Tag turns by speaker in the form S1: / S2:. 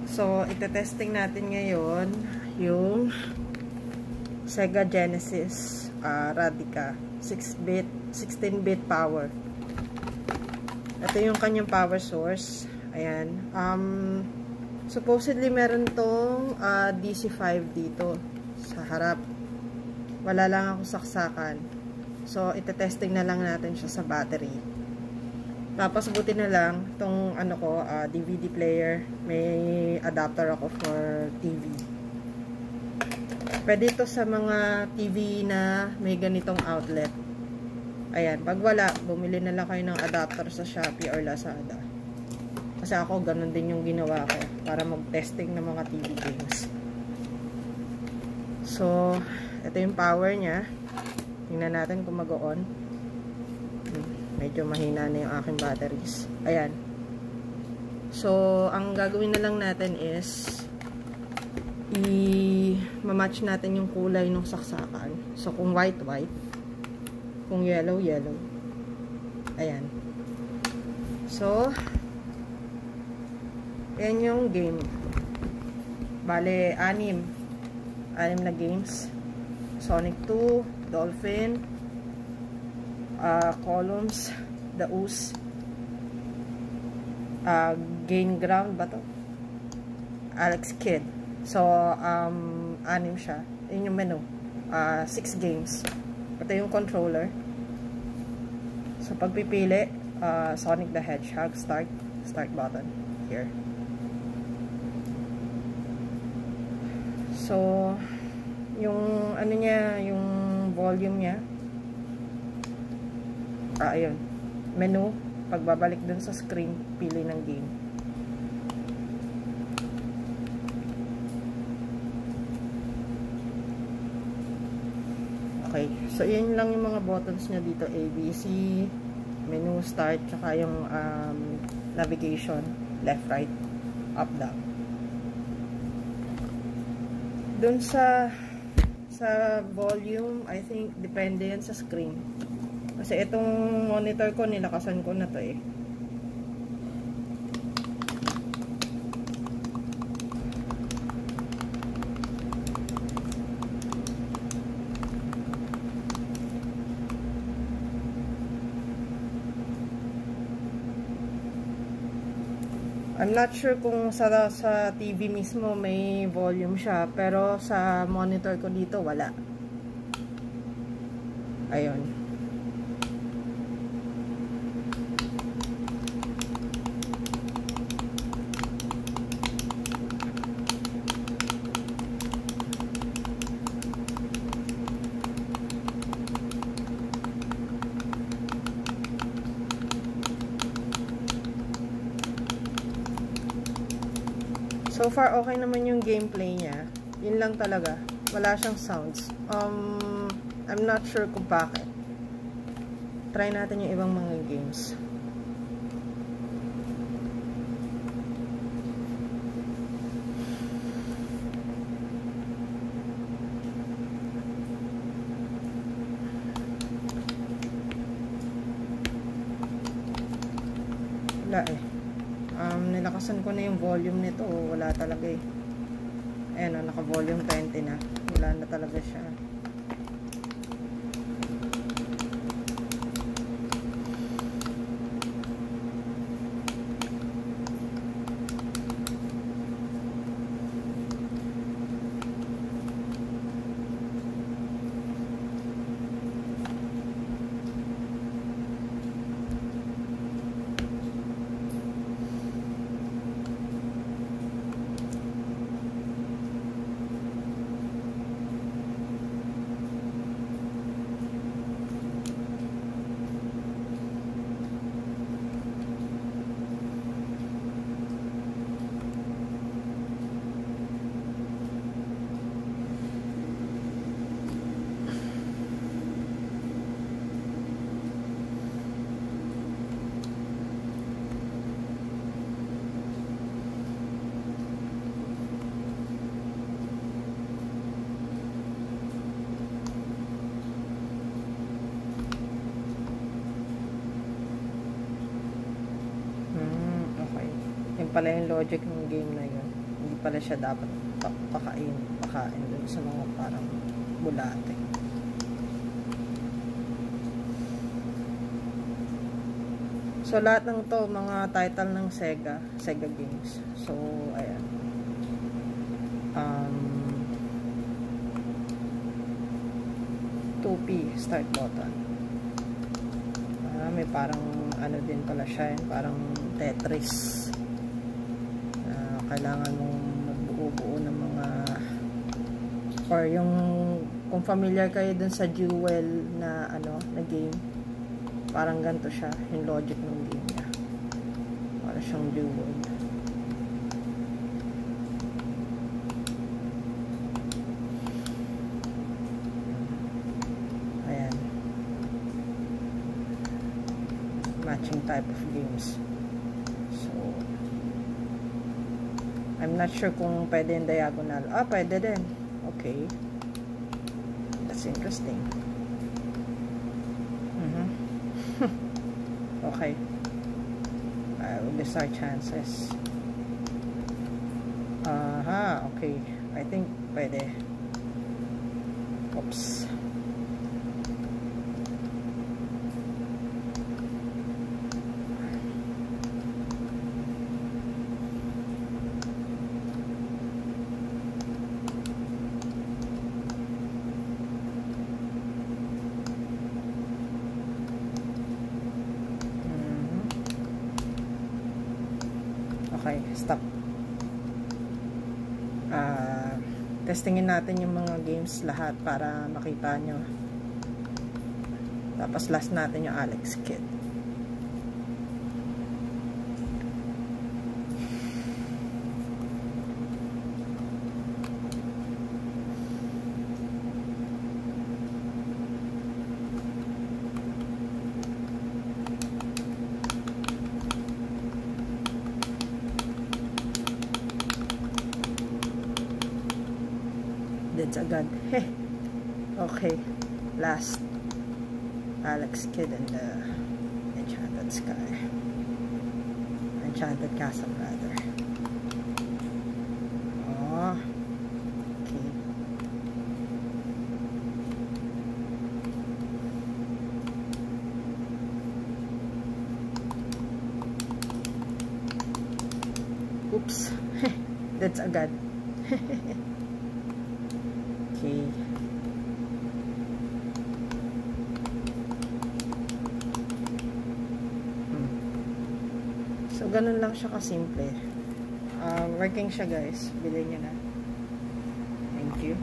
S1: So, ite-testing natin ngayon yung Sega Genesis Radica 6-bit, 16-bit power. Ito yung kanyang power source. Ayan. Supposedly meron tong DC5 dito sa harap. Wala lang ako saksakan. So, ite-testing na lang natin siya sa battery. Tapos, buti na lang, itong DVD player, may adapter ako for TV. Pwede ito sa mga TV na may ganitong outlet. Ayan, pag wala, bumili na lang kayo ng adapter sa Shopee or Lazada. Kasi ako, ganun din yung ginawa ko para mag-testing ng mga TV games. So, ito yung power niya. Tingnan natin kung mag-on. Medyo mahina na yung aking batteries. Ayan. So, ang gagawin na lang natin is i-match natin yung kulay ng saksakan. So, kung white, white. Kung yellow, yellow. Ayan. So, yan yung game. Bale, 6 na games. Sonic 2, Dolphin, Columns, The Ooze, Gain Ground ba to? Alex Kidd. So, 6 siya. Yun yung menu. 6 games. Ito yung controller. So, pagpipili, Sonic the Hedgehog, start button. Here. So, yung niya, yung volume niya, ayun, menu, pagbabalik dun sa screen, pili ng game. Okay, so yun lang yung mga buttons niya dito, A, B, C, menu, start, tsaka yung navigation, left, right, up, down. Dun sa volume, I think, depende yan sa screen. Kasi itong monitor ko, nilakasan ko na to eh. I'm not sure kung sa TV mismo may volume siya, pero sa monitor ko dito wala. Ayun. So far, okay naman yung gameplay niya. Yun lang talaga. Wala siyang sounds. I'm not sure kung bakit. Try natin yung ibang mga games. Wala eh. Nilakasan ko na yung volume nito. Wala talaga eh. Ayan, naka-volume 20 na. Wala na talaga siya. Pala yung logic ng game na yun. Hindi pala siya dapat pakain dun sa mga parang bulate. So, lahat ng to, mga title ng Sega games. So, ayan. 2P, start button. May parang, ano din pala siya, parang Tetris. Kailangan mong magbuo-buo ng mga, or yung, kung familiar kayo dun sa Jewel na, na game, parang ganito siya, yung logic ng game niya. Para siyang Jewel. Ayan. Matching type of games. So, I'm not sure kung pwede yung diagonal. Pwede din. Okay. That's interesting. Okay. I will list our chances. Okay. I think pwede. Oops. Okay, stop. Testingin natin yung mga games lahat para makita nyo. Tapos last natin yung Alex Kidd. That's agad. Okay. Last. Alex Kidd and the Enchanted Sky. Enchanted Castle, rather. Oh. Okay. Oops. That's agad. Okay. So, ganun lang siya kasimple. Working siya, guys. Bilhin nyo na.